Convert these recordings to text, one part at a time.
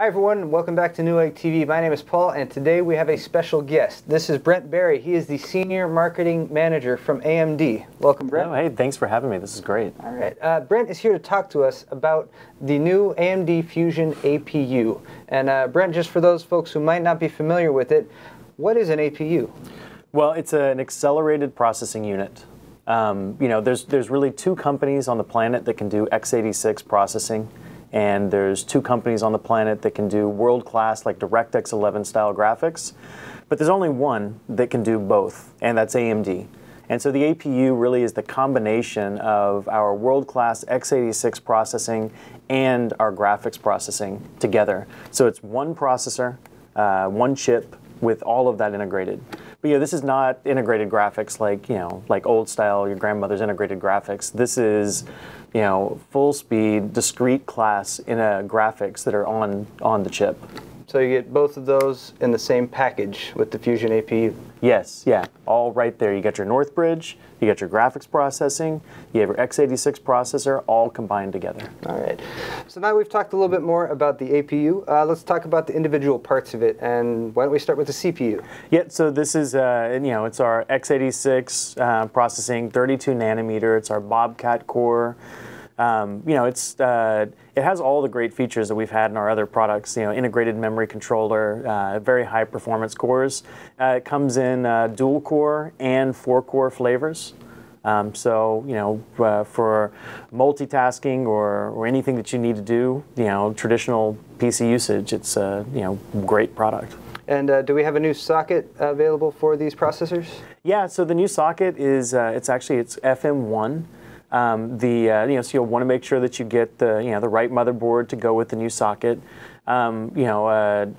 Hi everyone, welcome back to Newegg TV. My name is Paul, and today we have a special guest. This is Brent Berry. He is the Senior Marketing Manager from AMD. Welcome, Brent. Oh, hey, thanks for having me. This is great. All right. Brent is here to talk to us about the new AMD Fusion APU. And Brent, just for those folks who might not be familiar with it, what is an APU? Well, it's an accelerated processing unit. There's really two companies on the planet that can do x86 processing. And there's two companies on the planet that can do world-class, like DirectX 11 style graphics. But there's only one that can do both, and that's AMD. And so the APU really is the combination of our world-class x86 processing and our graphics processing together. So it's one processor, one chip, with all of that integrated. But this is not integrated graphics like old style, your grandmother's integrated graphics. This is full speed, discrete class graphics that are on the chip. So you get both of those in the same package with the Fusion APU? Yes, yeah, all right there. You got your North Bridge, you got your graphics processing, you have your x86 processor, all combined together. All right. So now we've talked a little bit more about the APU. Let's talk about the individual parts of it, and why don't we start with the CPU? Yeah, so this is, it's our x86 processing, 32 nanometer. It's our Bobcat core. It has all the great features that we've had in our other products. Integrated memory controller, very high performance cores. It comes in dual core and 4-core flavors. For multitasking or anything that you need to do, traditional PC usage, it's a great product. And do we have a new socket available for these processors? Yeah, so the new socket is it's FM1. So you'll want to make sure that you get the right motherboard to go with the new socket. FM1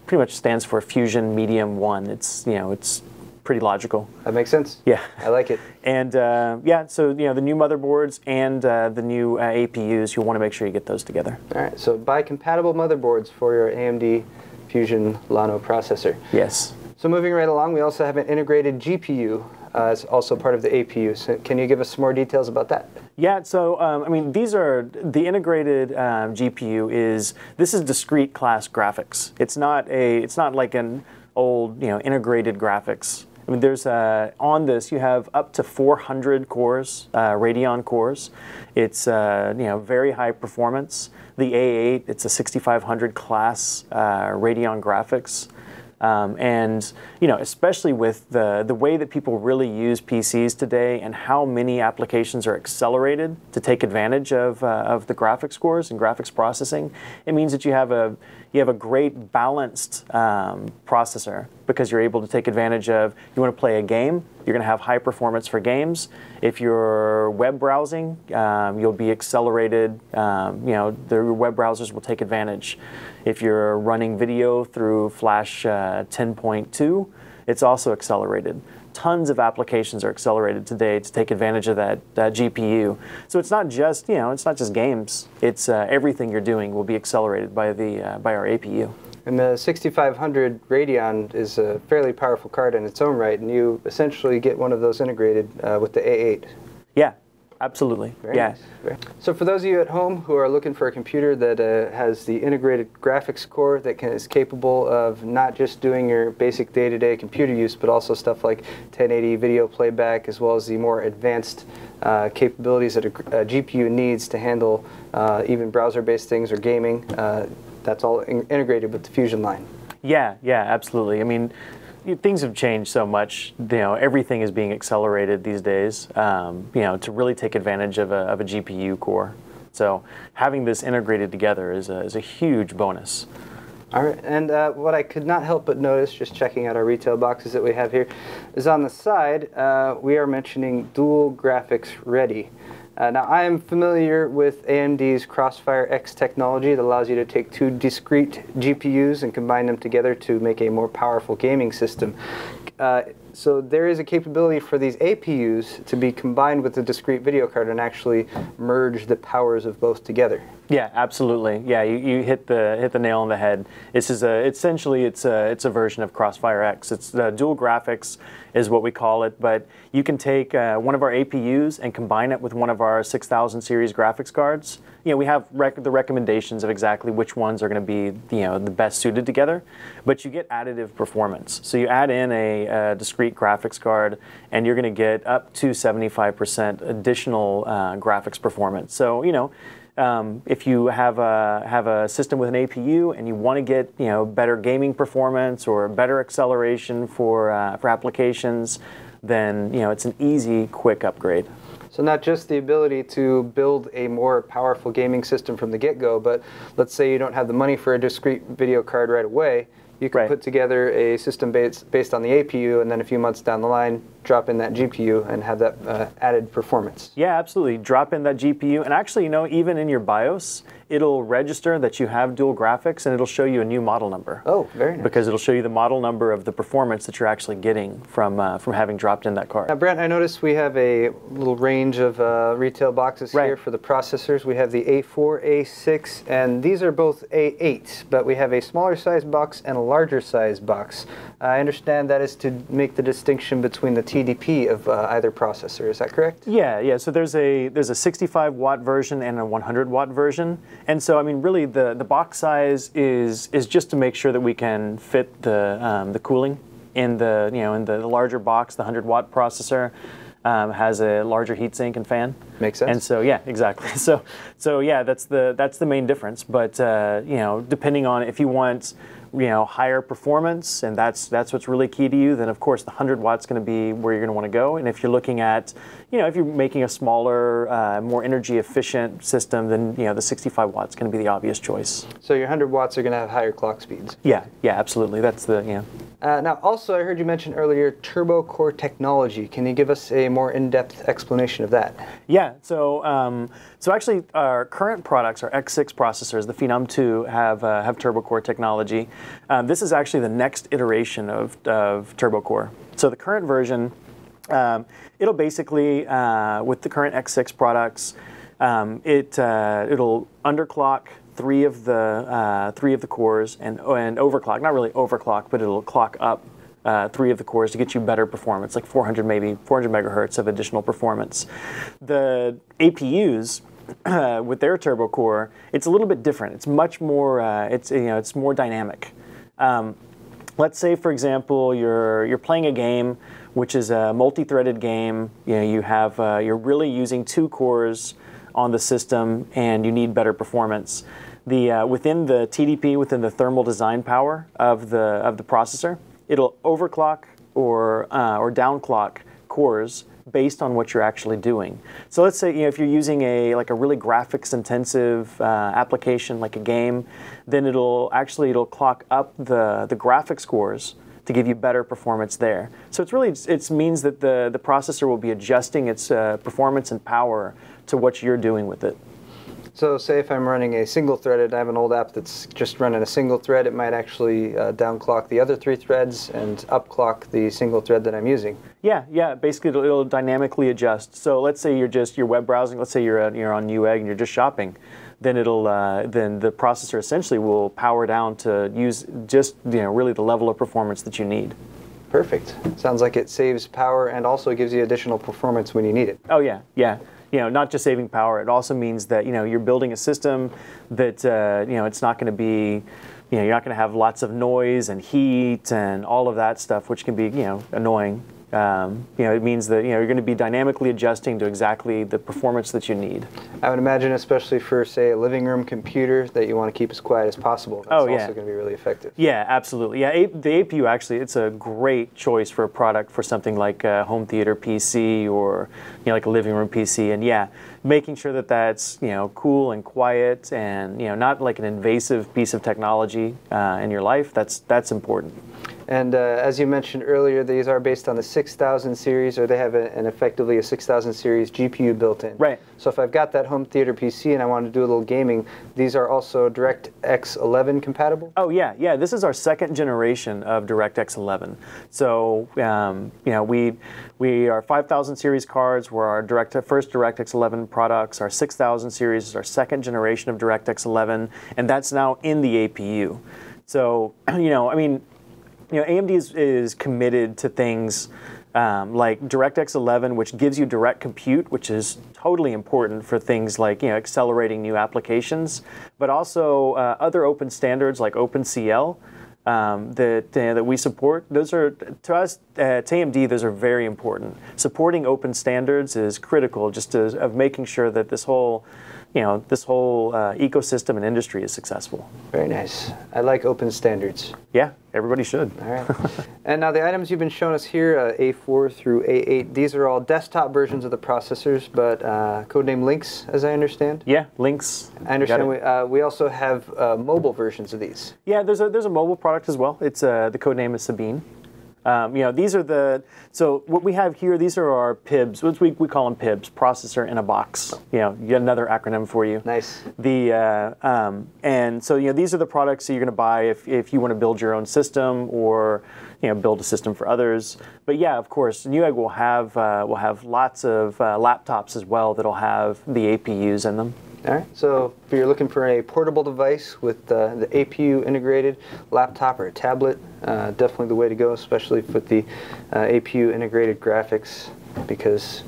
pretty much stands for Fusion Medium 1. It's pretty logical. That makes sense. Yeah, I like it. And so the new motherboards and the new APUs, you'll want to make sure you get those together. All right. So buy compatible motherboards for your AMD Fusion Llano processor. Yes. So moving right along, we also have an integrated GPU. It's also part of the APU. So can you give us some more details about that? Yeah, so these are the integrated GPU this is discrete class graphics. It's not like an old integrated graphics. There's on this you have up to 400 cores, Radeon cores. It's very high performance. The A8, it's a 6500 class Radeon graphics. Especially with the way that people really use PCs today and how many applications are accelerated to take advantage of the graphics cores and graphics processing, it means that you have a great balanced processor, because you're able to take advantage of, you want to play a game, you're going to have high performance for games. If you're web browsing, you'll be accelerated. The web browsers will take advantage. If you're running video through Flash 10.2, it's also accelerated. Tons of applications are accelerated today to take advantage of that GPU. So it's not just games. It's everything you're doing will be accelerated by our APU. And the 6500 Radeon is a fairly powerful card in its own right, and you essentially get one of those integrated with the A8. Yeah, absolutely. Very nice. So for those of you at home who are looking for a computer that has the integrated graphics core that is capable of not just doing your basic day-to-day computer use, but also stuff like 1080 video playback, as well as the more advanced capabilities that a GPU needs to handle even browser-based things or gaming, that's all integrated with the Fusion line. Yeah, absolutely. Things have changed so much. Everything is being accelerated these days. To really take advantage of a GPU core. So having this integrated together is a huge bonus. All right, and what I could not help but notice, just checking out our retail boxes that we have here, is on the side we are mentioning dual graphics ready. Now, I am familiar with AMD's Crossfire X technology that allows you to take two discrete GPUs and combine them together to make a more powerful gaming system. So there is a capability for these APUs to be combined with the discrete video card and actually merge the powers of both together. Yeah, absolutely. Yeah, you hit the nail on the head. This is essentially it's a version of Crossfire X. It's dual graphics is what we call it, but you can take one of our APUs and combine it with one of our 6000 series graphics cards. You know, we have the recommendations of exactly which ones are going to be the best suited together, but you get additive performance. So you add in a discrete graphics card, and you're going to get up to 75% additional graphics performance. So if you have a system with an APU and you want to get better gaming performance or better acceleration for applications, then it's an easy, quick upgrade. So not just the ability to build a more powerful gaming system from the get-go, but let's say you don't have the money for a discrete video card right away. You can put together a system based on the APU, and then a few months down the line, drop in that GPU and have that added performance. Yeah, absolutely. Drop in that GPU, and actually, even in your BIOS, it'll register that you have dual graphics, and it'll show you a new model number. Oh, very nice. Because it'll show you the model number of the performance that you're actually getting from having dropped in that card. Now, Brent, I noticed we have a little range of retail boxes here for the processors. We have the A4, A6, and these are both A8, but we have a smaller size box and a larger size box. I understand that is to make the distinction between the TDP of either processor. Is that correct? Yeah. So there's a 65-watt version and a 100-watt version, and so really the box size is just to make sure that we can fit the cooling in the in the larger box. The 100-watt processor has a larger heatsink and fan. Makes sense. And so yeah, exactly. So yeah, that's the main difference. But depending on if you want higher performance, and that's what's really key to you, then of course the 100 watts going to be where you're going to want to go. And if you're looking at, if you're making a smaller, more energy efficient system, then the 65 watts going to be the obvious choice. So your 100 watts are going to have higher clock speeds. Yeah, absolutely. That's the Now, also, I heard you mention earlier turbo core technology. Can you give us a more in-depth explanation of that? Yeah. So actually, our current products, our X6 processors, the Phenom 2, have turbo core technology. This is actually the next iteration of turbo core. So the current version, it'll basically, with the current X6 products, it'll underclock three of the cores and overclock. Not really overclock, but it'll clock up 3 of the cores to get you better performance, like 400 megahertz of additional performance. The APUs, with their turbo core, it's a little bit different. It's much more, it's more dynamic. Let's say, for example, you're playing a game which is a multi-threaded game. You're really using 2 cores on the system, and you need better performance. Within the TDP, within the thermal design power of the processor, it'll overclock or downclock cores based on what you're actually doing. So let's say if you're using a really graphics intensive application like a game, then it'll clock up the graphics cores to give you better performance there. So it means that the processor will be adjusting its performance and power to what you're doing with it. So say if I'm running a single-threaded, I have an old app that's just running a single thread, it might actually downclock the other 3 threads and upclock the single thread that I'm using. Yeah. Basically, it'll dynamically adjust. So let's say you're web browsing. Let's say you're on Newegg and you're just shopping. Then then the processor essentially will power down to use just really the level of performance that you need. Perfect. Sounds like it saves power and also gives you additional performance when you need it. Oh yeah. Not just saving power, it also means that you're building a system that it's not going to be, you're not going to have lots of noise and heat and all of that stuff, which can be annoying. It means that you're going to be dynamically adjusting to exactly the performance that you need. I would imagine, especially for say a living room computer, that you want to keep as quiet as possible. That's also going to be really effective. Yeah, absolutely. Yeah, the APU actually, it's a great choice for a product for something like a home theater PC or like a living room PC. And yeah, making sure that that's cool and quiet and not like an invasive piece of technology in your life. That's important. And as you mentioned earlier, these are based on the 6000 series, or they have effectively a 6000 series GPU built in. Right. So if I've got that home theater PC and I want to do a little gaming, these are also DirectX 11 compatible? Oh yeah. This is our second generation of DirectX 11. So you know, we are 5000 series cards were our first DirectX 11 products. Our 6000 series is our second generation of DirectX 11, and that's now in the APU. So AMD is committed to things like DirectX 11, which gives you direct compute, which is totally important for things like accelerating new applications, but also other open standards like OpenCL that we support. Those are, to us, at AMD, those are very important. Supporting open standards is critical, just of making sure that this whole ecosystem and industry is successful. Very nice. I like open standards. Yeah, everybody should. All right. And now the items you've been showing us here, A4 through A8, these are all desktop versions of the processors, but codename Lynx, as I understand? Yeah, Lynx. I understand. We also have mobile versions of these. Yeah, there's a mobile product as well. It's the codename is Sabine. These are so what we have here, these are our PIBs, which we call them PIBs, processor in a box. Yet another acronym for you. Nice. And so these are the products that you're going to buy if you want to build your own system or build a system for others. But yeah, of course, Newegg will have lots of laptops as well that'll have the APUs in them. All right, so if you're looking for a portable device with the APU integrated laptop or a tablet, definitely the way to go, especially with the APU integrated graphics, because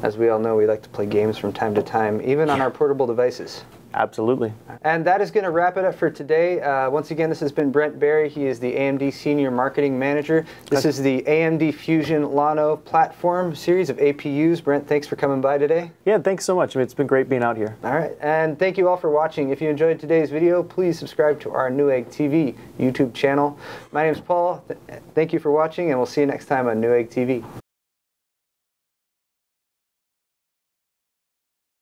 as we all know, we like to play games from time to time, even on our portable devices. Absolutely. And that is going to wrap it up for today. Once again, this has been Brent Berry. He is the AMD Senior Marketing Manager. This is the AMD Fusion Llano platform series of APUs. Brent, thanks for coming by today. Yeah, thanks so much. It's been great being out here. All right, and thank you all for watching. If you enjoyed today's video, please subscribe to our Newegg TV YouTube channel. My name is Paul. Thank you for watching, and we'll see you next time on Newegg TV.